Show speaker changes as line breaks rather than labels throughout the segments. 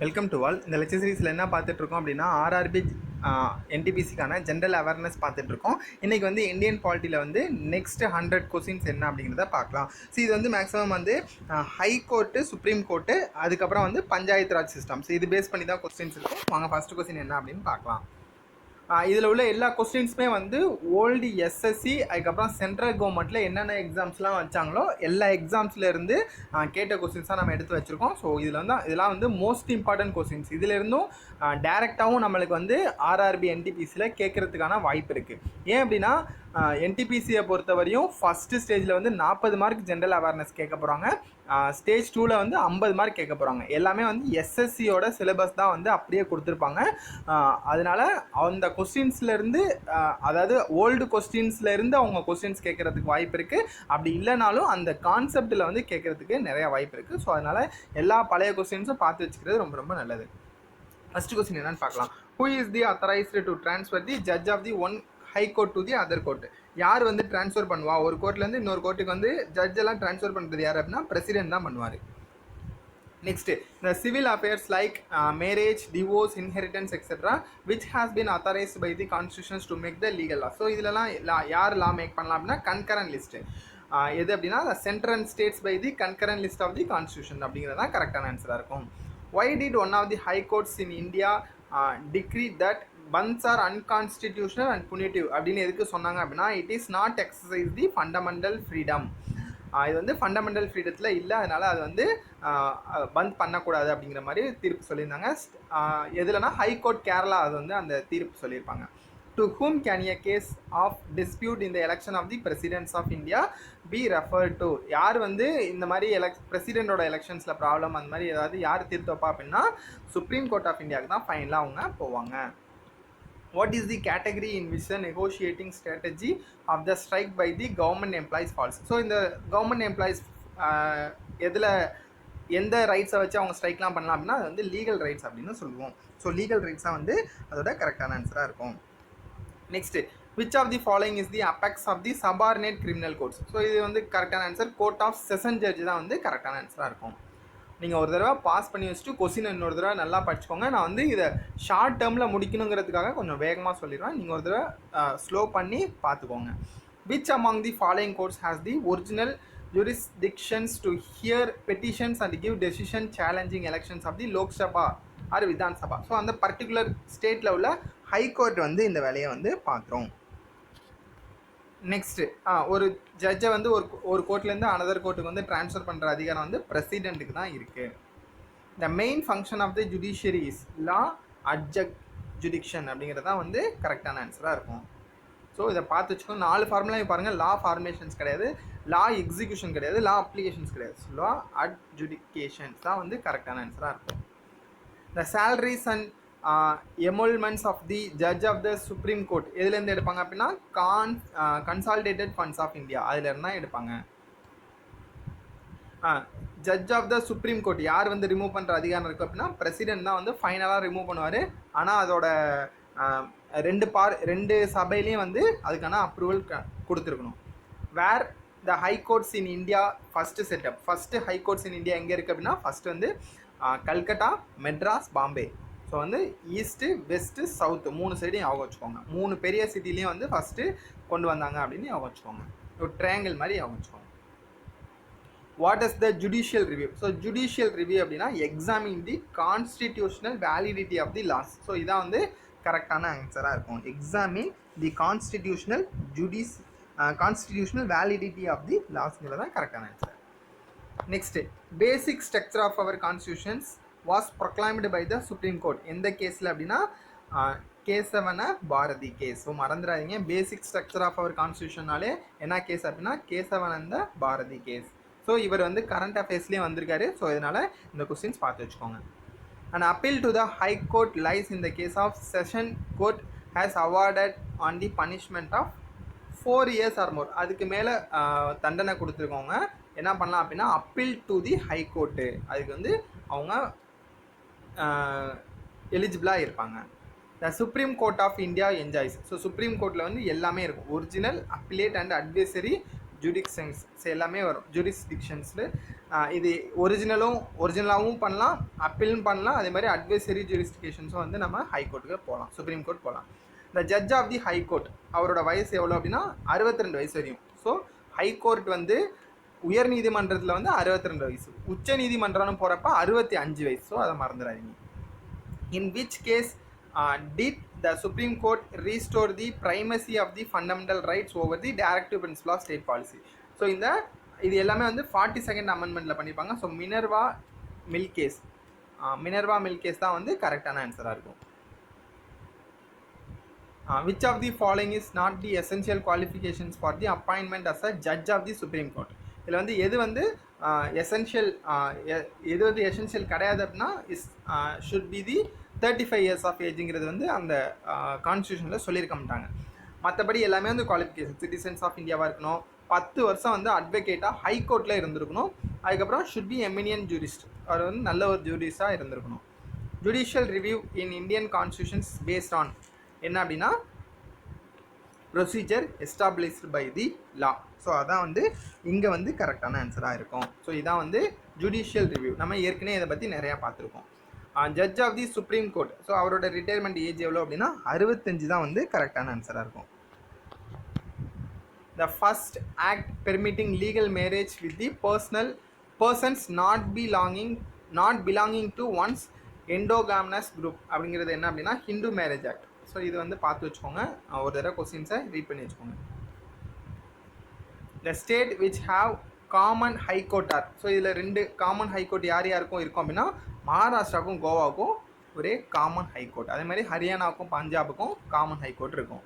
Welcome to all. இந்த lecture சீரிஸில் என்ன பார்த்துட்ருக்கோம் அப்படின்னா ஆர்ஆர்பி என்டிபிசிக்கான ஜென்ரல் அவேர்னஸ் பார்த்துட்ருக்கோம். இன்றைக்கி வந்து இந்தியன் பாலிட்டியில் வந்து நெக்ஸ்ட் 100 கொஸ்டின்ஸ் என்ன அப்படிங்கிறத பார்க்கலாம். ஸோ இது வந்து மேக்ஸிமம் வந்து ஹை கோர்ட்டு, சுப்ரீம் கோர்ட்டு, அதுக்கப்புறம் வந்து பஞ்சாயத்து ராஜ் சிஸ்டம்ஸ், இது பேஸ் பண்ணி தான் கொஸ்டின்ஸ் இருக்கும். வாங்க ஃபஸ்ட்டு கொஸ்டின் என்ன அப்படின்னு பார்க்கலாம். இதில் உள்ள எல்லா கொஸ்டின்ஸுமே வந்து ஓல்டு எஸ்எஸ்சி, அதுக்கப்புறம் சென்ட்ரல் கவர்மெண்ட்டில் என்னென்ன எக்ஸாம்ஸ்லாம் வச்சாங்களோ எல்லா எக்ஸாம்ஸ்லேருந்து கேட்ட கொஸ்டின்ஸாக நம்ம எடுத்து வச்சுருக்கோம். ஸோ இதில் வந்து இதெல்லாம் வந்து மோஸ்ட் இம்பார்ட்டன்ட் கொஸ்டின்ஸ். இதிலிருந்தும் டேரெக்டாகவும் நம்மளுக்கு வந்து ஆர்ஆர்பி என்டிபிசியில் கேட்குறதுக்கான வாய்ப்பு இருக்குது. ஏன் அப்படின்னா என்டிபிசியை பொறுத்தவரையும் ஃபஸ்ட்டு ஸ்டேஜில் வந்து 40 மார்க் ஜென்ரல் அவேர்னஸ் கேட்க போகிறாங்க. ஸ்டேஜ் 2ல் வந்து 50 மார்க் கேட்க போகிறாங்க. எல்லாமே வந்து எஸ்எஸ்சியோட சிலபஸ் தான் வந்து அப்படியே கொடுத்துருப்பாங்க. அதனால் அந்த கொஸ்டின்ஸ்லேருந்து அதாவது ஓல்டு கொஸ்டின்ஸ்லேருந்து அவங்க கொஸ்டின்ஸ் கேட்குறதுக்கு வாய்ப்பு இருக்குது. அப்படி இல்லைனாலும் அந்த கான்செப்டில் வந்து கேட்குறதுக்கு நிறையா வாய்ப்பு இருக்குது. ஸோ அதனால் எல்லா பழைய கொஸ்டின்ஸும் பார்த்து வச்சுக்கிறது ரொம்ப ரொம்ப நல்லது. ஃபஸ்ட்டு கொஸ்டின் என்னன்னு பார்க்கலாம். Who is the authorised to transfer the judge of the one high court to the other court? யார் வந்து ட்ரான்ஸ்ஃபர் பண்ணுவா? ஒரு கோர்ட்லேருந்து இன்னொரு கோர்ட்டுக்கு வந்து ஜட்ஜ் எல்லாம் ட்ரான்ஸ்ஃபர் பண்ணுறது யார் அப்படின்னா பிரசிடென்ட் தான் பண்ணுவார். நெக்ஸ்ட்டு, இந்த civil affairs like marriage, divorce, inheritance etcetera which has been authorised by the constitutions to make the legal law. So இதிலலாம் யார் லா மேக் பண்ணலாம் அப்படின்னா கன்கரண்ட் லிஸ்ட்டு. எது அப்படின்னா central states by the concurrent list of the constitution அப்படிங்கிறது தான் கரெக்டான ஆன்சராக இருக்கும். Why did one of the high courts in India decree that bunds are unconstitutional and punitive அப்படின்னு எதுக்கு சொன்னாங்க அப்படின்னா it is not exercise the fundamental freedom. இது வந்து ஃபண்டமெண்டல் ஃப்ரீடத்தில் இல்லை, அதனால் அது வந்து பந்த் பண்ணக்கூடாது அப்படிங்கிற மாதிரி தீர்ப்பு சொல்லியிருந்தாங்க. எதுலனா ஹைகோர்ட் கேரளா அது வந்து அந்த தீர்ப்பு சொல்லியிருப்பாங்க. To whom can a case of dispute in the election of the presidents of India be referred to? யார் வந்து இந்த மாதிரி பிரசிடென்ட்டோட எலெக்ஷன்ஸில் ப்ராப்ளம் அந்த மாதிரி ஏதாவது யார் தீர்த்து வைப்பா அப்படின்னா சுப்ரீம் கோர்ட் ஆஃப் இந்தியாவுக்கு தான் ஃபைனலாக அவங்க போவாங்க. What is the category in which the negotiating strategy of the strike by the government employees falls? So இந்த கவர்மெண்ட் எம்ப்ளாயிஸ் எதில் எந்த ரைட்ஸை வச்சு அவங்க ஸ்ட்ரைக்லாம் பண்ணலாம் அப்படின்னா அது வந்து லீகல் ரைட்ஸ் அப்படின்னு சொல்லுவோம். ஸோ லீகல் ரைட்ஸாக வந்து அதோட கரெக்டான ஆன்சராக இருக்கும். Next, which of the following is the apex of the subordinate criminal courts? So இது வந்து கரெக்டான answer court of session judge தான் வந்து கரெக்டான ஆன்சராக இருக்கும். நீங்கள் ஒரு தடவை பாஸ் பண்ணி வச்சுட்டு கொஸ்டின் இன்னொரு தடவை நல்லா படிச்சுக்கோங்க. நான் வந்து இதை ஷார்ட் டேர்மில் முடிக்கணுங்கிறதுக்காக கொஞ்சம் வேகமாக சொல்லிடுவேன். நீங்கள் ஒரு தடவை ஸ்லோ பண்ணி பார்த்துக்கோங்க. Which among the following courts has the original jurisdictions to hear petitions and give decision challenging elections of the Lok Sabha or Vidhan Sabha? So அந்த பர்டிகுலர் ஸ்டேட்டில் உள்ள ஹைகோர்ட் வந்து இந்த வேலையை வந்து பார்க்குறோம். நெக்ஸ்ட்டு, ஒரு ஜட்ஜை வந்து ஒரு கோர்ட்லேருந்து அனதர் கோர்ட்டுக்கு வந்து ட்ரான்ஸ்ஃபர் பண்ணுற அதிகாரம் வந்து பிரசிடெண்ட்டுக்கு தான் இருக்குது. The main function of the judiciary is law adjudication அப்படிங்கிறது தான் வந்து கரெக்டான ஆன்சராக இருக்கும். ஸோ இதை பார்த்து வச்சுக்கோங்க. 4 ஃபார்முலாவும் பாருங்கள். லா ஃபார்மேஷன்ஸ் கிடையாது, லா எக்ஸிக்யூஷன் கிடையாது, லா அப்ளிகேஷன்ஸ் கிடையாது. லா அட்ஜுடிகேஷன்ஸ் தான் வந்து கரெக்டான ஆன்சராக இருக்கும். The salaries and emoluments of the judge of the supreme court எதுலேருந்து எடுப்பாங்க அப்படின்னா கன்சாலிடேட்டட் ஃபண்ட்ஸ் ஆஃப் இந்தியா அதுலேருந்து தான் எடுப்பாங்க. Judge of the supreme Court யார் வந்து ரிமூவ் பண்ணுற அதிகாரம் இருக்குது அப்படின்னா பிரசிடென்ட் தான் வந்து ஃபைனலாக ரிமூவ் பண்ணுவார். ஆனால் அதோட ரெண்டு சபையிலையும் வந்து அதுக்கான அப்ரூவல் கொடுத்துருக்கணும். Where the high courts in India first set up, first high courts in India எங்கே இருக்குது அப்படின்னா ஃபஸ்ட்டு வந்து கல்கட்டா, மெட்ராஸ், பாம்பே. ஸோ வந்து ஈஸ்ட்டு, வெஸ்ட்டு, சவுத்து 3 சைடையும் ஞாபகம் வச்சுக்கோங்க. 3 பெரிய சிட்டிலையும் வந்து ஃபஸ்ட்டு கொண்டு வந்தாங்க அப்படின்னு ஞாபகம் வச்சுக்கோங்க. ஒரு ட்ரையாங்கிள் மாதிரி ஞாபகம் வச்சுக்கோங்க. What is the judicial review? So judicial review அப்படின்னா examine the constitutional validity of the laws. So இதான் வந்து கரெக்டான ஆன்சராக இருக்கும். Examine the constitutional validity of the லாஸ்ங்கிறது தான் கரெக்டான answer. Next, basic structure of our constitutions was proclaimed by the supreme court. எந்த கேஸில் அப்படின்னா கேசவன பாரதி கேஸ். ஸோ மறந்துடாதீங்க, பேசிக் ஸ்ட்ரக்சர் ஆஃப் அவர் கான்ஸ்டியூஷனாலே என்ன கேஸ் அப்படின்னா கேசவனந்த பாரதி கேஸ். ஸோ இவர் வந்து கரண்ட் அஃபேர்ஸ்லேயே வந்திருக்காரு. ஸோ இதனால் இந்த கொஸ்டின்ஸ் பார்த்து வச்சுக்கோங்க. An appeal to the High Court lies in the case of Session Court has awarded on the punishment of 4 years or more. அதுக்கு மேலே தண்டனை கொடுத்துருக்கவங்க என்ன பண்ணலாம் அப்படின்னா appeal to the high court, அதுக்கு வந்து அவங்க எலிஜிபிளாக இருப்பாங்க. The supreme court of India enjoys. So Supreme கோர்ட்டில் வந்து எல்லாமே இருக்கும். Original, appellate and advisory jurisdictions எல்லாமே வரும். ஜூரிஸ்டிக்ஷன்ஸில் இது ஒரிஜினலாகவும் பண்ணலாம், அப்பீலும் பண்ணலாம். அதே மாதிரி அட்வைசரி ஜூரிஸ்டிகேஷன்ஸும் வந்து நம்ம ஹைகோர்ட்டுக்கு போகலாம், சுப்ரீம் கோர்ட் போகலாம். இந்த ஜட்ஜ் ஆஃப் தி ஹைகோர்ட் அவரோட வயசு எவ்வளோ அப்படின்னா 62 வயசு வரையும். ஸோ ஹைகோர்ட் வந்து உயர் நீதிமன்றத்தில் வந்து 62 வயசு, உச்ச நீதிமன்றம்னு போகிறப்ப 65 வயசு. ஸோ அதை மறந்துடாதீங்க. In which case did the Supreme Court restore the primacy of the fundamental rights over the directive principle of state policy? So இது எல்லாமே வந்து 42nd அமெண்ட்மெண்ட்டில் பண்ணியிருப்பாங்க. ஸோ மினர்வா மில் கேஸ் தான் வந்து கரெக்டான ஆன்சராக இருக்கும். Which of the following is not the essential qualifications for the appointment as a judge of the Supreme Court? இதில் வந்து எது வந்து எசென்ஷியல் கிடையாது அப்படின்னா should be the 35 years of ஏஜுங்கிறது வந்து அந்த கான்ஸ்டியூஷனில் சொல்லியிருக்க மாட்டாங்க. மற்றபடி எல்லாமே வந்து குவாலிஃபிகேஷன் சிட்டிசன்ஸ் ஆஃப் இந்தியாவாக இருக்கணும், 10 வருஷம் வந்து அட்வொகேட்டாக ஹைகோர்ட்டில் இருந்திருக்கணும், அதுக்கப்புறம் ஷுட் பி எமினியன்ட் ஜூரிஸ்ட், அவர் வந்து நல்ல ஒரு ஜூரிஸ்டாக இருந்திருக்கணும். Judicial review in Indian constitutions based on என்ன அப்படின்னா procedure established by the law. So அதான் வந்து இங்கே வந்து கரெக்டான ஆன்சராக இருக்கும். ஸோ இதான் வந்து ஜுடிஷியல் ரிவ்யூ. நம்ம ஏற்கனவே இதை பற்றி நிறையா பார்த்துருக்கோம். Judge of the supreme court, so அவரோட ரிட்டையர்மெண்ட் ஏஜ் எவ்வளோ அப்படின்னா 65 தான் வந்து கரெக்டான ஆன்சராக இருக்கும். The first act permitting legal marriage with the persons not belonging to one's endogamous group அப்படிங்கிறது என்ன அப்படின்னா ஹிந்து மேரேஜ் ஆக்ட். ஸோ இது வந்து பார்த்து வச்சுக்கோங்க, ஒரு தடவை கொஸ்டின்ஸை ரீட் பண்ணி வச்சுக்கோங்க. The state which have common high court are, so இதில் 2 காமன் ஹைகோர்ட் யாருக்கும் இருக்கும் அப்படின்னா மகாராஷ்டிராவுக்கும் கோவாவுக்கும் ஒரே காமன் ஹைகோர்ட், அதே மாதிரி ஹரியானாவுக்கும் பஞ்சாபுக்கும் காமன் ஹைகோர்ட் இருக்கும்.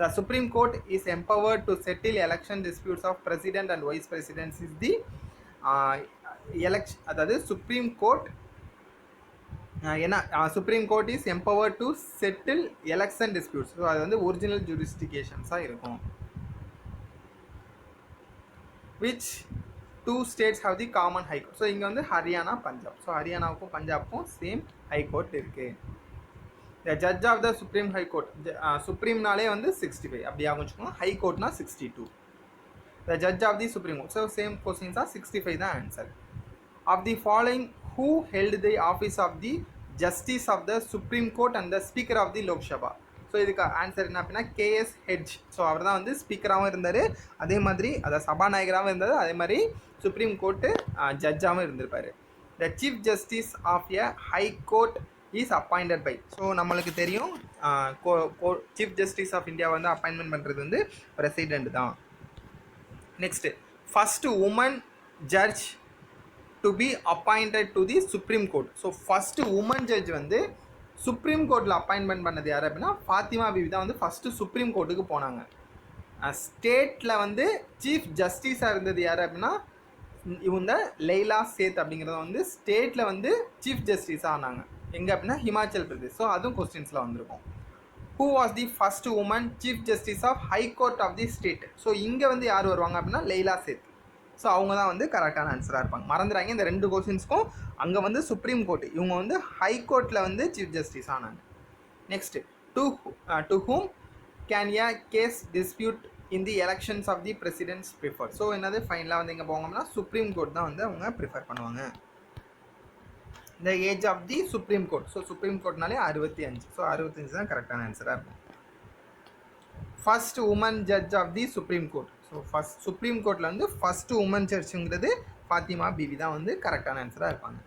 The supreme court is empowered to settle election disputes of president and vice presidents is the அதாவது supreme court supreme court is empowered to settle election disputes. So அது வந்து original ஜூரிஸ்டிகேஷன்ஸாக இருக்கும். விச் 2 states have the common high court? So இங்கே வந்து Haryana Punjab. So ஹரியானாவுக்கும் பஞ்சாபுக்கும் சேம் ஹைகோர்ட் இருக்குது. The judge of the supreme high court, சுப்ரீம்னாலே வந்து 65 அப்படி ஆகும் வச்சுக்கோங்க, ஹைகோர்ட்னா 62. த judge of the supreme court, so same கொஸ்டின்ஸாக 65 தான் answer. Of the following who held the office of the justice of the Supreme Court and the speaker of the Lok Sabha? So இதுக்கு answer என்ன அப்படின்னா KS hedge. So அவர் தான் வந்து ஸ்பீக்கராகவும் இருந்தார், அதே மாதிரி அதாவது சபாநாயகராகவும் இருந்தார், அதே மாதிரி சுப்ரீம் கோர்ட்டு ஜட்ஜாகவும் இருந்திருப்பார். The chief justice of a high court is appointed by. So நம்மளுக்கு தெரியும் சீஃப் ஜஸ்டிஸ் ஆஃப் இந்தியா வந்து அப்பாயின்மெண்ட் பண்ணுறது வந்து பிரசிடெண்ட் தான். Next first woman judge to be appointed to the supreme court. So first woman judge வந்து Supreme கோர்ட்டில் appointment பண்ணது யார் அப்படின்னா ஃபாத்திமா பிவி தான் வந்து ஃபஸ்ட்டு சுப்ரீம் கோர்ட்டுக்கு போனாங்க. ஸ்டேட்டில் வந்து சீஃப் ஜஸ்டிஸாக இருந்தது யார் அப்படின்னா இவங்க லைலா சேத் அப்படிங்கிறத வந்து ஸ்டேட்டில் வந்து சீஃப் ஜஸ்டிஸாக ஆனாங்க. எங்கே அப்படின்னா ஹிமாச்சல் பிரதேஷ். ஸோ அதுவும் கொஸ்டின்ஸில் வந்திருக்கும். Who was the first woman chief justice of high court of the state? So இங்கே வந்து யார் வருவாங்க அப்படின்னா லைலா சேத். ஸோ அவங்க தான் வந்து கரெக்டான ஆன்சராக இருப்பாங்க. மறந்துடாங்க இந்த 2 கொஸ்டின்ஸ்க்கும். அங்கே வந்து சுப்ரீம் கோர்ட், இவங்க வந்து ஹை கோர்ட்டில் வந்து சீஃப் ஜஸ்டிஸ் ஆனாங்க. Next to whom can a case dispute in the elections of the presidents prefer? So என்னது ஃபைனலாக வந்து எங்கே போவாங்கன்னா சுப்ரீம் கோர்ட் தான் வந்து அவங்க ப்ரிஃபர் பண்ணுவாங்க. The age of the supreme court, so supreme கோர்ட்னாலே 65. ஸோ 65 தான் கரெக்டான ஆன்சராக இருக்கும். First woman judge of the supreme court, so first supreme கோர்ட்டில் வந்து ஃபஸ்ட்டு உமன் ஜட்ஜுங்கிறது ஃபாத்திமா பிவி தான் வந்து கரெக்டான ஆன்சராக இருப்பாங்க.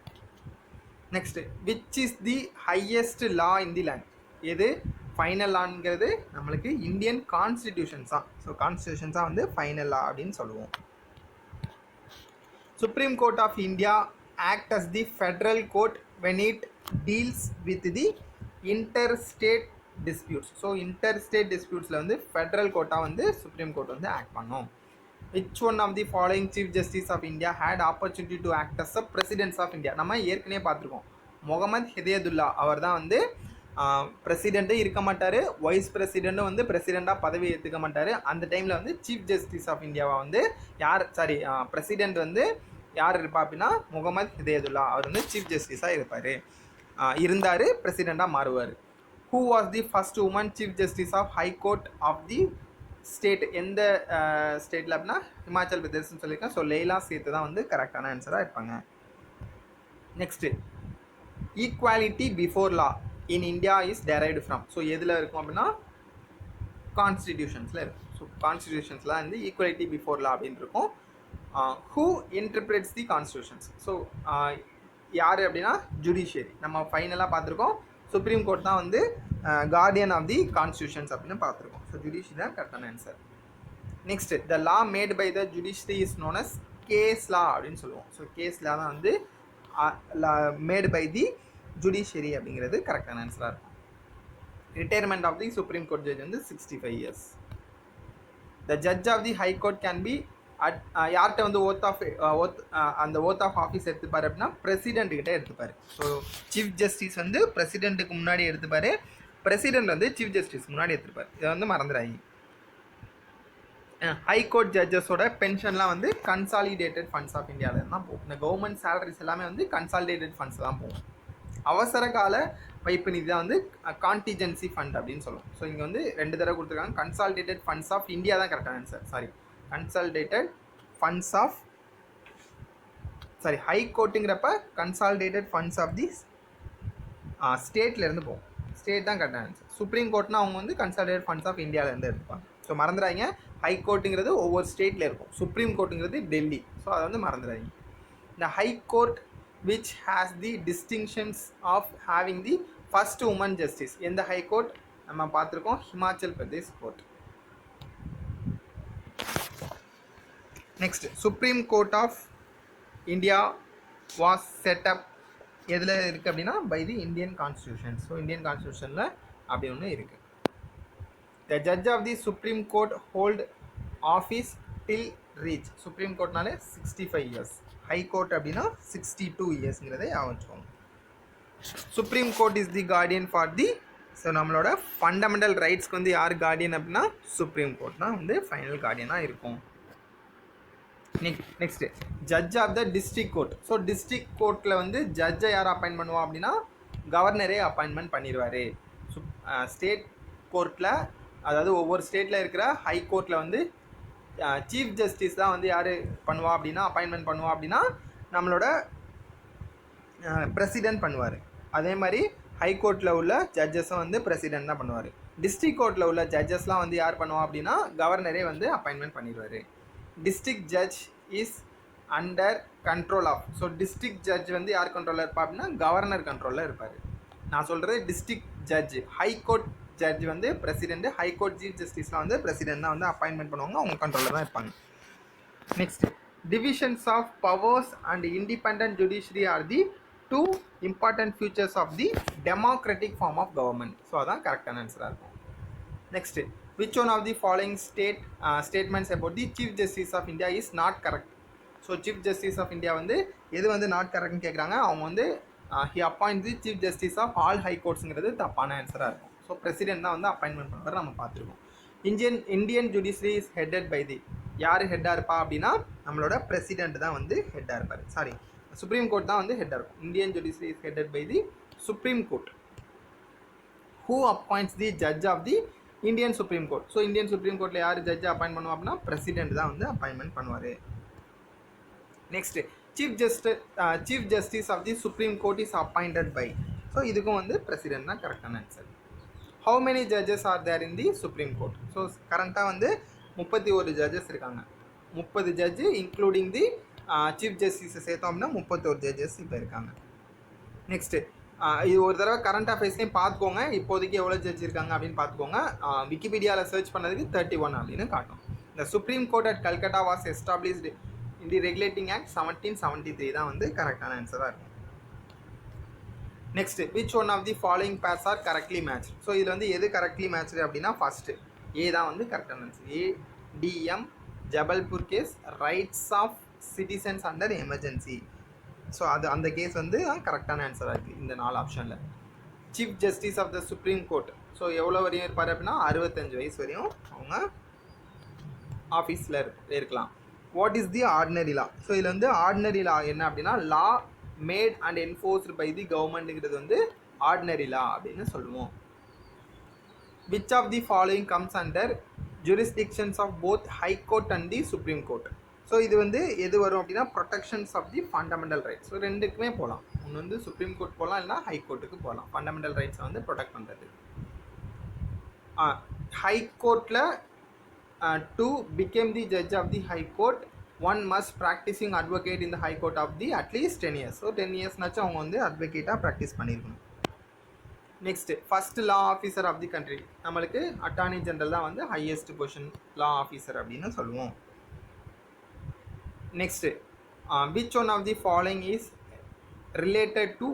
Next which is the highest law in the land? எது ஃபைனல் லாங்கிறது நம்மளுக்கு இந்தியன் கான்ஸ்டிடியூஷன்ஸ் தான். ஸோ கான்ஸ்டிடியூஷன்ஸ் தான் வந்து ஃபைனல் லா அப்படின்னு சொல்லுவோம். Supreme court of India act as the federal court when it deals with the interstate disputes. So interstate டிஸ்பியூட்ஸில் வந்து ஃபெட்ரல் கோர்ட்டாக வந்து சுப்ரீம் கோர்ட் வந்து ஆக்ட் பண்ணோம். Which one of the following chief justice of India had opportunity to act as a presidents of India? நம்ம ஏற்கனவே பார்த்துருக்கோம். முகமது ஹிதயதுல்லா அவர் தான் வந்து பிரசிடெண்ட்டும் இருக்க மாட்டார், வைஸ் பிரசிடெண்ட்டும் வந்து பிரசிடெண்ட்டாக பதவி ஏற்றுக்க மாட்டார். அந்த டைமில் வந்து சீஃப் ஜஸ்டிஸ் ஆஃப் இந்தியாவை வந்து பிரசிடெண்ட் வந்து யார் இருப்பா அப்படின்னா முகமது ஹிதயதுல்லா. அவர் வந்து சீஃப் ஜஸ்டிஸாக இருந்தார், பிரசிடெண்ட்டாக மாறுவார். Who was the first woman chief justice of High Court of the state எந்த ஸ்டேட்டில் அப்படின்னா ஹிமாச்சல் பிரதேஷ்னு சொல்லியிருக்கேன். ஸோ லேலா சேர்த்து தான் வந்து கரெக்டான ஆன்சராக இருப்பாங்க. Next equality before law in India is derived from. So எதில் இருக்கும் அப்படின்னா கான்ஸ்டிடியூஷன்ஸில் இருக்கும். ஸோ கான்ஸ்டிடியூஷன்ஸில் வந்து ஈக்குவாலிட்டி பிஃபோர் லா அப்படின்னு இருக்கும். Who interprets the constitutions. So யார் அப்படின்னா ஜுடிஷியரி. நம்ம ஃபைனலாக பார்த்துருக்கோம் சுப்ரீம் கோர்ட் தான் வந்து கார்டியன் ஆஃப் தி கான்ஸ்டியூஷன்ஸ் அப்படின்னு பார்த்துருக்கோம். ஸோ ஜுடிஷியரி தான் கரெக்டான answer. Next the law made by the judiciary is known as case law அப்படின்னு சொல்லுவோம். ஸோ கேஸ் லா தான் வந்து மேட் பை தி ஜுடிஷியரி அப்படிங்கிறது கரெக்டான ஆன்சராக இருக்கும். Retirement of the supreme court judge வந்து 65 years. The judge of the high court can be யார்கிட்ட வந்து அந்த ஓத் ஆஃப் ஆஃபீஸ் எடுத்துப்பார் அப்படின்னா பிரசிடென்ட்கிட்ட எடுத்துப்பார். ஸோ சீஃப் ஜஸ்டிஸ் வந்து பிரசிடென்ட்டுக்கு முன்னாடி எடுத்துப்பார், பிரசிடென்ட் வந்து சீஃப் ஜஸ்டிஸ் முன்னாடி எடுத்துப்பார். இதை வந்து மறந்துடாங்க. ஹை கோர்ட் ஜட்ஜஸோட பென்ஷன்லாம் வந்து கன்சாலிடேட்டட் ஃபண்ட்ஸ் ஆஃப் இந்தியாவில் தான் போகும். இந்த கவர்மெண்ட் சேலரிஸ் எல்லாமே வந்து கன்சாலிடேட்டட் ஃபண்ட்ஸ் தான் போகும். அவசர கால வைப்பு நிதி தான் வந்து கான்டிஜென்சி ஃபண்ட் அப்படின்னு சொல்லுவோம். ஸோ இங்கே வந்து 2 தடவை கொடுத்துருக்காங்க. கன்சாலிடேட்டட் ஃபண்ட்ஸ் ஆஃப் இந்தியா தான் கரெக்டான answer. Consolidated funds of high கோர்ட்டுங்கிறப்ப கன்சாலிடேட்டட் ஃபண்ட்ஸ் ஆஃப் தி ஸ்டேட்லேருந்து போகும். ஸ்டேட் தான் கரெக்டான ஆன்சர். சுப்ரீம் கோர்ட்னா அவங்க வந்து கன்சாலிடேட்டட் ஃபண்ட்ஸ் ஆஃப் இந்தியாவிலேருந்து எடுத்துப்பாங்க. ஸோ மறந்துடாங்க, ஹை கோர்ட்டுங்கிறது ஒவ்வொரு ஸ்டேட்டில் இருக்கும், சுப்ரீம் கோர்ட்டுங்கிறது டெல்லி. ஸோ அதை வந்து மறந்துடாங்க. இந்த high court which has the distinctions of having the first woman justice. எந்த ஹை கோர்ட் நம்ம பார்த்துருக்கோம்? Himachal Pradesh court. Next supreme court of India was set up எதில் இருக்குது அப்படின்னா by the Indian constitution. So Indian கான்ஸ்டியூஷனில் அப்படி ஒன்று இருக்குது. The judge of the supreme court hold office till reach. Supreme கோர்ட்னாலே 65 years. ஹை கோர்ட் அப்படின்னா 62 yearsங்கிறதை வச்சுக்கோங்க. Supreme court is the guardian for the. So நம்மளோட ஃபண்டமெண்டல் ரைட்ஸ்க்கு வந்து யார் கார்டியன் அப்படின்னா சுப்ரீம் கோர்ட் தான் வந்து ஃபைனல் கார்டியனாக இருக்கும். Next judge of the district court. So district கோர்ட்டில் வந்து ஜட்ஜை யார் அப்பாயின்ட் பண்ணுவா அப்படின்னா கவர்னரே அப்பாயின்மெண்ட் பண்ணிடுவார். ஸ்டேட் கோர்ட்டில், அதாவது ஒவ்வொரு ஸ்டேட்டில் இருக்கிற ஹை கோர்ட்டில் வந்து சீஃப் ஜஸ்டிஸ் தான் வந்து யார் பண்ணுவா அப்படின்னா அப்பாயின்மெண்ட் பண்ணுவா அப்படின்னா நம்மளோட பிரசிடென்ட் பண்ணுவார். அதே மாதிரி ஹை கோர்ட்டில் உள்ள ஜட்ஜஸும் வந்து பிரசிடென்ட் தான் பண்ணுவார். டிஸ்ட்ரிக்ட் கோர்ட்டில் உள்ள ஜட்ஜஸ்லாம் வந்து யார் பண்ணுவா அப்படின்னா கவர்னரே வந்து அப்பாயின்மெண்ட் பண்ணிடுவார். District judge is under control of. So district judge வந்து யார் கண்ட்ரோலில் இருப்பா அப்படின்னா கவர்னர் கண்ட்ரோலில் இருப்பார். நான் சொல்கிறது district judge. High court judge வந்து பிரசிடென்ட், ஹை கோர்ட் சீஃப் ஜஸ்டிஸ்லாம் வந்து பிரசிடென்ட் தான் வந்து அப்பாயின்மெண்ட் பண்ணுவாங்க, அவங்க கண்ட்ரோலில் தான் இருப்பாங்க. Next divisions of powers and independent judiciary are the 2 important features of the democratic form of government. So அதான் கரெக்டான ஆன்சராக இருக்கும். Next which one of the following statements about the chief justice of India is not correct. So chief justice of India வந்து எது வந்து not கரெக்ட்னு கேட்குறாங்க. அவங்க வந்து he appoints the chief justice of all high courtsங்கிறது தப்பான ஆன்சராக இருக்கும். ஸோ பிரசிடென்ட் தான் வந்து அப்பாயின்மெண்ட் பண்ணுறது நம்ம பார்த்துருக்கோம். Indian judiciary is headed by the. யார் ஹெட்டாக இருப்பா அப்படின்னா நம்மளோட பிரசிடென்ட் தான் வந்து ஹெட்டாக இருப்பார். சுப்ரீம் கோர்ட் தான் வந்து ஹெட்டாக இருக்கும். Indian judiciary is headed by the supreme court. Who appoints the judge of the Indian supreme court. So Indian supreme கோர்ட்டில் யார் ஜட்ஜை அப்பாயின்ட் பண்ணுவா அப்படின்னா பிரசிடென்ட் தான் வந்து அப்பாயின்மெண்ட் பண்ணுவார். Next chief justice of the supreme court is appointed by. So இதுக்கும் வந்து president தான் கரெக்டான answer. How many judges are there in the supreme court. So கரண்ட்டாக வந்து 31 ஜட்ஜஸ் இருக்காங்க. 30 ஜட்ஜு இன்க்ளூடிங் தி சீஃப் ஜஸ்டிஸை சேர்த்தோம் அப்படின்னா 31 ஜட்ஜஸ் இப்போ இருக்காங்க. நெக்ஸ்ட்டு இது ஒரு தடவை கரண்ட் அஃபேர்ஸ்லையும் பார்த்துக்கோங்க. இப்போதைக்கு எவ்வளோ ஜட்ஜ் இருக்காங்க அப்படின்னு பார்த்துக்கோங்க. விக்கிபீடியாவில் சர்ச் பண்ணதுக்கு 31 அப்படின்னு காட்டும். இந்த supreme court at Calcutta was established in the regulating act 1773 தான் வந்து கரெக்டான ஆன்சராக இருக்கும். Next which one of the following pairs are correctly match. So இதில் வந்து எது கரெக்ட்லி மேட்ச்டு அப்படின்னா ஃபஸ்ட்டு ஏ தான் வந்து கரெக்டான answer. ADM Jabalpur case rights of citizens under emergency. So அந்த கேஸ் வந்து கரெக்டான ஆன்சராக இருக்குது இந்த 4 ஆப்ஷனில். Chief justice of the supreme court. So எவ்வளோ வரையும் இருப்பார் அப்படின்னா 65 வயசு வரையும் அவங்க ஆஃபீஸில் இருக்கலாம். What is the ordinary law. So இதில் வந்து ஆர்டினரி லா என்ன அப்படின்னா law made and enforced by the கவர்மெண்ட்டுங்கிறது வந்து ஆர்டினரி லா அப்படின்னு சொல்லுவோம். Which of the following comes under jurisdictions of both High Court and the Supreme Court. So இது வந்து எது வரும் அப்படின்னா protections of the fundamental rights. So ரெண்டுக்குமே போகலாம். ஒன்று வந்து சுப்ரீம் கோர்ட் போகலாம், இல்லைனா ஹை கோர்ட்டுக்கு போகலாம். ஃபண்டமெண்டல் ரைட்ஸை வந்து ப்ரொடெக்ட் பண்ணுறது. ஹை கோர்ட்டில் to become the judge of the high court one must practising advocate in the high court of the at least 10 years. So 10 yearsனாச்சும் அவங்க வந்து அட்வொகேட்டாக ப்ராக்டிஸ் பண்ணியிருக்கணும். Next first law officer of the country. நம்மளுக்கு attorney general தான் வந்து highest position law officer அப்படின்னு சொல்லுவோம். Next which one of the following is related to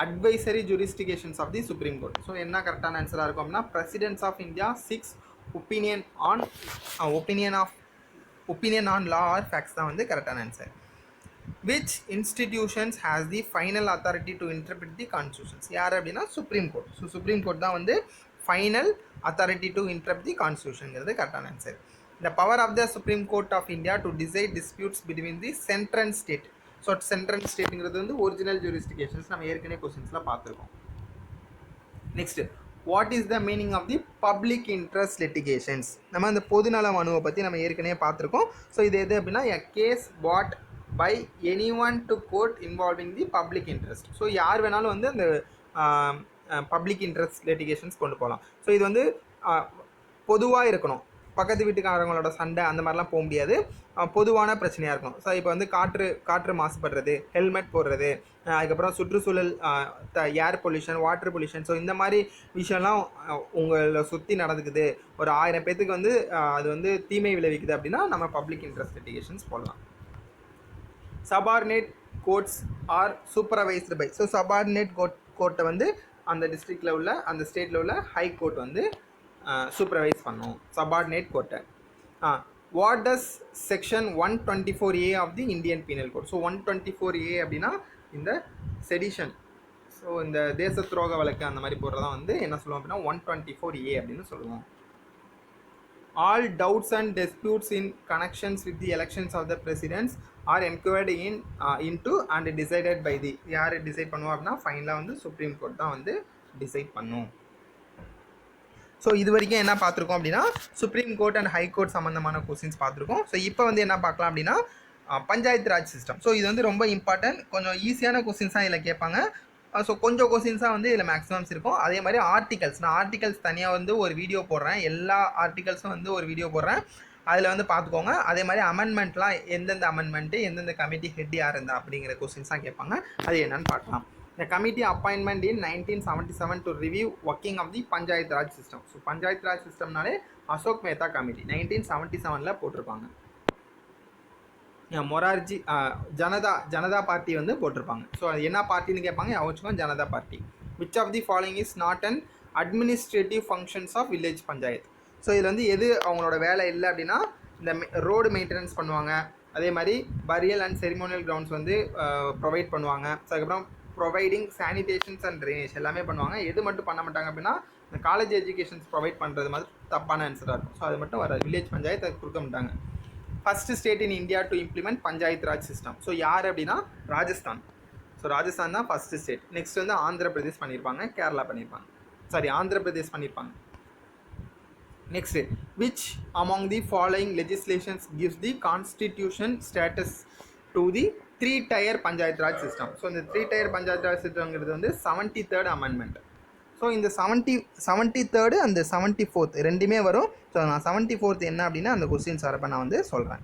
advisory jurisdictions of the supreme court. So என்ன கரெக்டான ஆன்சராக இருக்கும் அப்படின்னா presidents of India 6 opinion on law or facts தான் வந்து கரெக்டான answer. Which institutions has the final authority to interpret the constitutions? யார் அப்படின்னா supreme court. So supreme court தான் வந்து ஃபைனல் அத்தாரிட்டி டு இன்டர்ப்ரெட் தி கான்ஸ்டியூஷன்ங்கிறது கரெக்டான answer. The power of the Supreme Court of India to decide disputes between the central and state. So central ஸ்டேட்டுங்கிறது வந்து original jurisdictions நம்ம ஏற்கனவே கொஸ்டின்ஸில் பார்த்துருக்கோம். Next what is the meaning of the public interest litigations? நம்ம அந்த பொதுநல மனுவை பற்றி நம்ம ஏற்கனவே பார்த்துருக்கோம். ஸோ இது எது அப்படின்னா a case brought by anyone to court involving the public interest. So யார் வேணாலும் வந்து அந்த பப்ளிக் இன்ட்ரெஸ்ட் லிட்டிகேஷன்ஸ் கொண்டு போகலாம். ஸோ இது வந்து பொதுவாக இருக்கணும். பக்கத்து வீட்டுக்காரங்களோட சண்டை அந்த மாதிரிலாம் போக முடியாது. பொதுவான பிரச்சனையாக இருக்கணும். ஸோ இப்போ வந்து காற்று மாசுபடுறது, ஹெல்மெட் போடுறது, அதுக்கப்புறம் சுற்றுச்சூழல், air pollution, water pollution, so இந்த மாதிரி விஷயம்லாம் உங்களை சுற்றி நடந்துக்குது, ஒரு 1000 பேத்துக்கு வந்து அது வந்து தீமை விளைவிக்குது அப்படின்னா நம்ம பப்ளிக் இன்ட்ரெஸ்ட் லிட்டிகேஷன்ஸ் போடலாம். Subordinate courts are supervised by. So subordinate கோர்ட்டை வந்து அந்த டிஸ்ட்ரிக்டில் உள்ள அந்த ஸ்டேட்டில் உள்ள ஹை கோர்ட் வந்து சூப்பர்வைஸ் பண்ணும் சபார்டினேட் கோர்ட்டை. What does section 124A of the Indian penal code? So 124A அப்படின்னா இந்த செடிஷன், ஸோ இந்த தேச துரோக வழக்கு அந்த மாதிரி போடுறதான் வந்து என்ன சொல்லுவோம் அப்படின்னா 124A அப்படின்னு சொல்லுவோம். All doubts and disputes in connections with the elections of the presidents are enquired into and decided by the. யார் டிசைட் பண்ணுவோம் அப்படின்னா ஃபைனலாக வந்து சுப்ரீம் கோர்ட் தான் வந்து டிசைட் பண்ணும். ஸோ இது வரைக்கும் என்ன பார்த்துருக்கோம் அப்படின்னா supreme court and high court சம்மந்தமான கொஸ்டின்ஸ் பார்த்துருக்கோம். ஸோ இப்போ வந்து என்ன பார்க்கலாம் அப்படின்னா பஞ்சாயத்து ராஜ் சிஸ்டம். ஸோ இது வந்து ரொம்ப இம்பார்ட்டன்ட், கொஞ்சம் ஈஸியான கொஸ்டின்ஸாக இதில் கேட்பாங்க. ஸோ கொஞ்சம் கொஸ்டின்ஸாக வந்து இதில் மேக்ஸிமம்ஸ் இருக்கும். அதே மாதிரி ஆர்டிகல்ஸ், நான் ஆர்டிகல்ஸ் தனியாக வந்து ஒரு வீடியோ போடுறேன், எல்லா ஆர்டிகல்ஸும் வந்து ஒரு வீடியோ போடுறேன், அதில் வந்து பார்த்துக்கோங்க. அதே மாதிரி அமெண்ட்மெண்ட்லாம் எந்தெந்த அமெண்ட்மெண்ட்டு, எந்தெந்த கமிட்டி ஹெட் யார் இருந்தா அப்படிங்கிற கொஸ்டின்ஸாக கேட்பாங்க. அது என்னன்னு பார்க்கலாம். The committee appointment in 1977 to review working of the Panchayat Raj system. So Panchayat Raj சிஸ்டம்னாலே அசோக் மேத்தா கமிட்டி 1977 போட்டிருப்பாங்க. மொரார்ஜி ஜனதா பார்ட்டி வந்து போட்டிருப்பாங்க. ஸோ அது என்ன பார்ட்டின்னு கேட்பாங்க, அவச்சுக்கும் Janata party. Which of the following is not and administrative functions of village panchayat? So இதில் வந்து எது அவங்களோட வேலை இல்லை அப்படின்னா இந்த ரோடு மெயின்டெனன்ஸ் பண்ணுவாங்க, அதே மாதிரி பரியல் அண்ட் செரிமோனியல் கிரவுண்ட்ஸ் வந்து ப்ரொவைட் பண்ணுவாங்க, ஸோ அதுக்கப்புறம் ப்ரொவைடிங் சானிடேஷன்ஸ் அண்ட் ட்ரைனேஜ் எல்லாமே பண்ணுவாங்க. எது மட்டும் பண்ண மாட்டாங்க அப்படின்னா இந்த காலேஜ் எஜுகேஷன்ஸ் ப்ரொவைட் பண்ணுறது மாதிரி தப்பான ஆன்சராக இருக்கும். ஸோ அது மட்டும் வராது. வில்லேஜ் பஞ்சாயத்து அது கொடுக்க மாட்டாங்க. First state in India to implement panchayat Raj system. So யார் அப்படின்னா ராஜஸ்தான். ஸோ ராஜஸ்தான் தான் ஃபர்ஸ்ட் ஸ்டேட். நெக்ஸ்ட் வந்து ஆந்திர பிரதேஷ் பண்ணியிருப்பாங்க, கேரளா பண்ணியிருப்பாங்க, ஆந்திர பிரதேஷ் பண்ணியிருப்பாங்க. Next which among the following legislations gives the constitution status to the 3-tier panchayat Raj system? So இந்த 3-tier பஞ்சாயத் ராஜ் சிஸ்டம்ங்கிறது வந்து 73rd அமெண்ட்மெண்ட். ஸோ இந்த 73rd அந்த 74th ரெண்டுமே வரும். ஸோ நான் 74th என்ன அப்படின்னா அந்த கொஸ்டின்ஸ் வரப்போ நான் வந்து சொல்கிறேன்.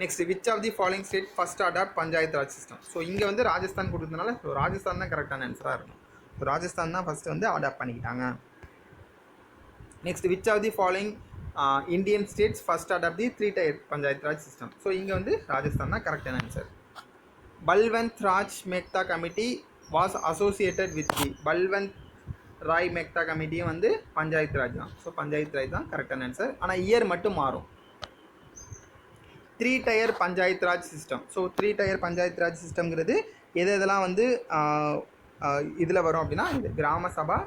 Next which of the following state first adopt panchayat Raj system? So இங்கே வந்து ராஜஸ்தான் கொடுத்ததுனால ஸோ ராஜஸ்தான் தான் கரெக்டான ஆன்சராக இருக்கும். ஸோ ராஜஸ்தான் தான் ஃபஸ்ட்டு வந்து அடாப்ட் பண்ணிக்கிட்டாங்க. Next which of the following Indian states first adopt the 3-tier panchayat Raj system? So இங்கே வந்து ராஜஸ்தான் தான் கரெக்டான answer. Balwant Raj Mehta committee was associated with the. Balwant Rai Mehta கமிட்டியும் வந்து பஞ்சாயத் ராஜ் தான். ஸோ பஞ்சாயத் ராஜ் தான் கரெக்டான ஆன்சர். ஆனால் இயர் மட்டும் மாறும். 3-tier panchayat Raj system. So 3-tier panchayat Raj சிஸ்டம்ங்கிறது எதெல்லாம் வந்து இதில் வரும் அப்படின்னா இது கிராம சபா,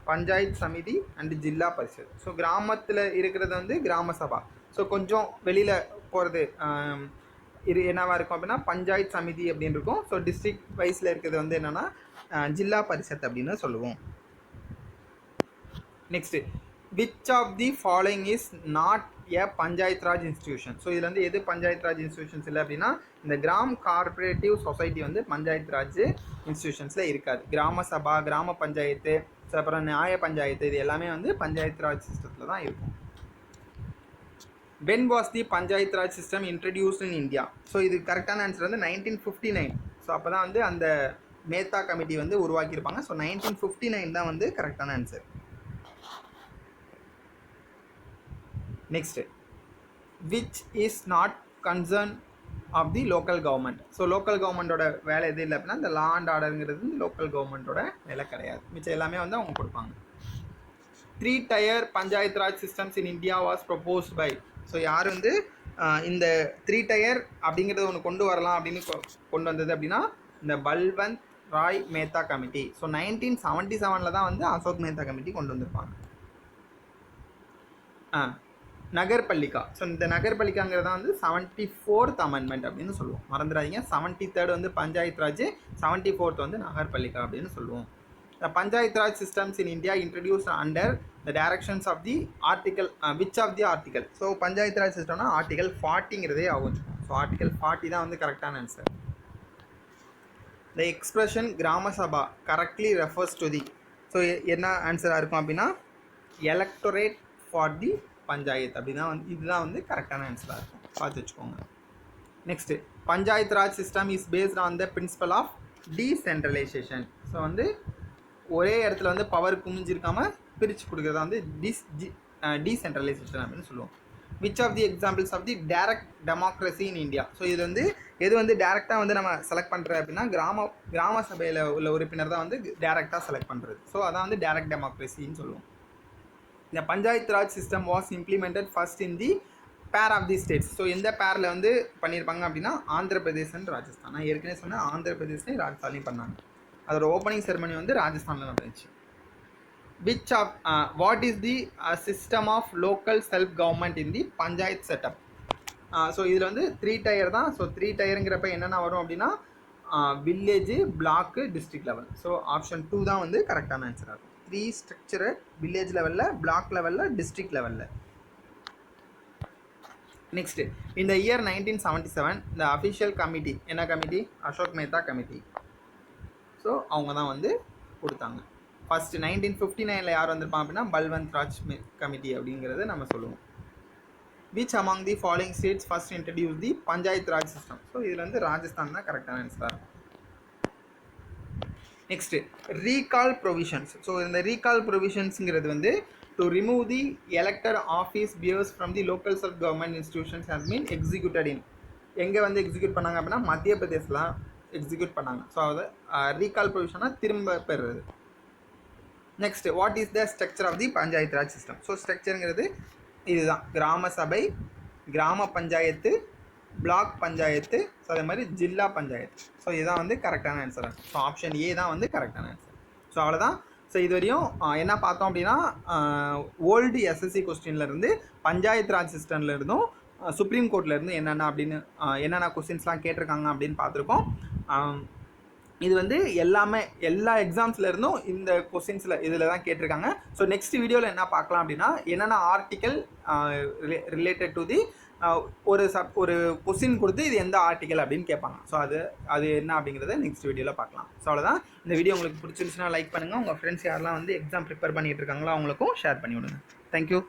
பஞ்சாயத் சமிதி அண்ட் ஜில்லா பரிஷத். ஸோ கிராமத்தில் இருக்கிறது வந்து கிராம சபா. ஸோ கொஞ்சம் வெளியில் போகிறது என்னவாக இருக்கும் அப்படின்னா பஞ்சாயத் சமிதி அப்படின்னு இருக்கும். ஸோ டிஸ்ட்ரிக்ட் வைஸில் இருக்கிறது வந்து என்னென்னா ஜில்லா பரிஷத் அப்படின்னு சொல்லுவோம். Next which of the following is not a panchayat raj institution. So இதில் வந்து எது பஞ்சாயத் ராஜ் இன்ஸ்டிடியூஷன்ஸ் இல்லை அப்படின்னா இந்த கிராம் கார்பரேட்டிவ் சொசைட்டி வந்து பஞ்சாயத் ராஜ் இன்ஸ்டிடியூஷன்ஸில் இருக்காது. கிராம சபா, கிராம பஞ்சாயத்து, அப்புறம் நியாய பஞ்சாயத்து, இது எல்லாமே வந்து பஞ்சாயத் ராஜ் சிஸ்டத்தில் தான் இருக்கும். when was the panchayat Raj system introduced in India? So இது கரெக்டான ஆன்சர் வந்து 1959. ஸோ அப்போ தான் வந்து அந்த மேத்தா கமிட்டி வந்து உருவாக்கியிருப்பாங்க. ஸோ 1959 தான் வந்து கரெக்டான answer. Next which is not concern of the local government. So local கவர்மெண்ட்டோட வேலை எது இல்லை அப்படின்னா இந்த லா அண்ட் ஆர்டருங்கிறது லோக்கல் கவர்மெண்ட்டோட வேலை கிடையாது. மிச்சம் எல்லாமே வந்து அவங்க கொடுப்பாங்க. 3-tier panchayat raj systems in India was proposed by. So யார் வந்து இந்த 3-tier அப்படிங்கிறத ஒன்று கொண்டு வரலாம் அப்படின்னு கொண்டு வந்தது அப்படின்னா இந்த பல்வந்த் ராய் மேத்தா கமிட்டி. ஸோ 1977 தான் வந்து அசோக் மேத்தா கமிட்டி கொண்டு வந்திருப்பாங்க. நகர்பல்லிகா. ஸோ இந்த நகர்பல்லிகாங்கிறது தான் வந்து 74th அமெண்ட்மெண்ட் அப்படின்னு சொல்லுவோம். மறந்துடாதீங்க. 73rd வந்து பஞ்சாயத் ராஜ், 74th வந்து நகர்பல்லிகா அப்படின்னு சொல்லுவோம். The Panchayat Raj systems in India introduced under the directions of the article, which of the article? So Panchayat Raj system na article 40ங்கிறதே ஆகும். So article 40 தான் வந்து கரெக்டான answer. The expression Grama Sabha correctly refers to the. So என்ன ஆன்சராக இருக்கும் அப்படின்னா electorate for the panchayat அப்படின்னா வந்து இதுதான் வந்து கரெக்டான ஆன்சராக இருக்கும். பார்த்து வச்சுக்கோங்க. Next panchayat Raj system is based on the principle of decentralisation. So வந்து ஒரே இடத்துல வந்து பவர் குமிஞ்சிருக்காமல் பிரித்து கொடுக்குறதா வந்து டீசென்ட்ரலைசேஷன் அப்படின்னு சொல்லுவோம். Which of the examples of the direct democracy in India. So இது வந்து எது வந்து டேரெக்டாக வந்து நம்ம செலக்ட் பண்ணுறது அப்படின்னா கிராம சபையில் உள்ள உறுப்பினர் தான் வந்து டேரெக்டாக செலக்ட் பண்ணுறது. ஸோ அதான் வந்து டைரக்ட் டெமோக்ரஸின்னு சொல்லுவோம். இந்த panchayat Raj system was implemented first in the pair of the states. So எந்த பேரில் வந்து பண்ணியிருப்பாங்க அப்படின்னா ஆந்திர பிரதேஷ் அண்ட் ராஜஸ்தான். நான் ஏற்கனவே சொன்னேன் ஆந்திர பிரதேஷ்லையும் ராஜஸ்தான்லையும் பண்ணாங்க. அதோட ஓப்பனிங் செரமனி வந்து ராஜஸ்தானில் நடந்துச்சு. Which of what is the system of local self government in the panchayat setup. So இதில் வந்து 3-tier தான். ஸோ 3-tierங்கிறப்ப என்னென்ன வரும் அப்படின்னா village, block, district level. So option 2 தான் வந்து கரெக்டான ஆன்சராக இருக்கும். 3 ஸ்ட்ரக்சரு வில்லேஜ் லெவலில், பிளாக் லெவலில், டிஸ்ட்ரிக்ட் லெவலில். நெக்ஸ்ட்டு இந்த இயர் 1977 இந்த அஃபிஷியல் கமிட்டி என்ன committee? Ashok Mehta committee. So அவங்க தான் வந்து கொடுத்தாங்க. ஃபஸ்ட்டு 1959 யார் வந்திருப்பாங்க அப்படின்னா பல்வந்த் ராஜ் கமிட்டி அப்படிங்கிறத நம்ம சொல்லுவோம். Which among the following states first introduce the Panchayat Raj system. So இதில் வந்து ராஜஸ்தான் தான் கரெக்டான ஆன்சராக இருக்கும். Next recall provisions. ஸோ இந்த ரீகால் ப்ரொவிஷன்ஸுங்கிறது வந்து to remove the elector office bearers from the local self government institutions has been executed in. எங்கே வந்து எக்ஸிக்யூட் பண்ணாங்க அப்படின்னா மத்திய பிரதேசில் எக்ஸிக்யூட் பண்ணாங்க. ஸோ அதை ரீகால் ப்ரொவிஷனாக திரும்ப பெறுறது. Next what is the structure of the Panchayat Raj system. So ஸ்ட்ரக்சருங்கிறது இதுதான். கிராம சபை, கிராம பஞ்சாயத்து, பிளாக் பஞ்சாயத்து, ஸோ அதே மாதிரி ஜில்லா பஞ்சாயத்து. ஸோ இதுதான் வந்து கரெக்டான ஆன்சர். ஸோ ஆப்ஷன் ஏ தான் வந்து கரெக்டான ஆன்சர். ஸோ அவ்வளோதான். ஸோ இது வரையும் என்ன பார்த்தோம் அப்படின்னா ஓல்டு எஸ்எஸ்சி கொஸ்டின்லேருந்து பஞ்சாயத் ராஜ் சிஸ்டம்ல இருந்தும் சுப்ரீம் கோர்ட்லேருந்து என்னென்ன அப்படின்னு என்னென்ன கொஸ்டின்ஸ்லாம் கேட்டிருக்காங்க அப்படின்னு பார்த்துருக்கோம். இது வந்து எல்லா எக்ஸாம்ஸ்லேருந்தும் இந்த கொஸ்டின்ஸில் இதில் தான் கேட்டிருக்காங்க. ஸோ நெக்ஸ்ட் வீடியோவில் என்ன பார்க்கலாம் அப்படின்னா என்னென்ன ஆர்டிக்கல் ரிலேட்டட் டு தி ஒரு கொஸ்டின் கொடுத்து இது எந்த ஆர்டிக்கல் அப்படின்னு கேட்பாங்க. ஸோ அது என்ன அப்படிங்கிறத நெக்ஸ்ட் வீடியோவில் பார்க்கலாம். ஸோ அவ்வளோதான். இந்த வீடியோ உங்களுக்கு பிடிச்சிருந்துச்சுன்னா லைக் பண்ணுங்கள். உங்கள் ஃப்ரெண்ட்ஸ் யாரெல்லாம் வந்து எக்ஸாம் ப்ரிப்பேர் பண்ணிகிட்டு இருக்காங்களோ அவங்களுக்கும் ஷேர் பண்ணி விடுங்க. தேங்க்யூ.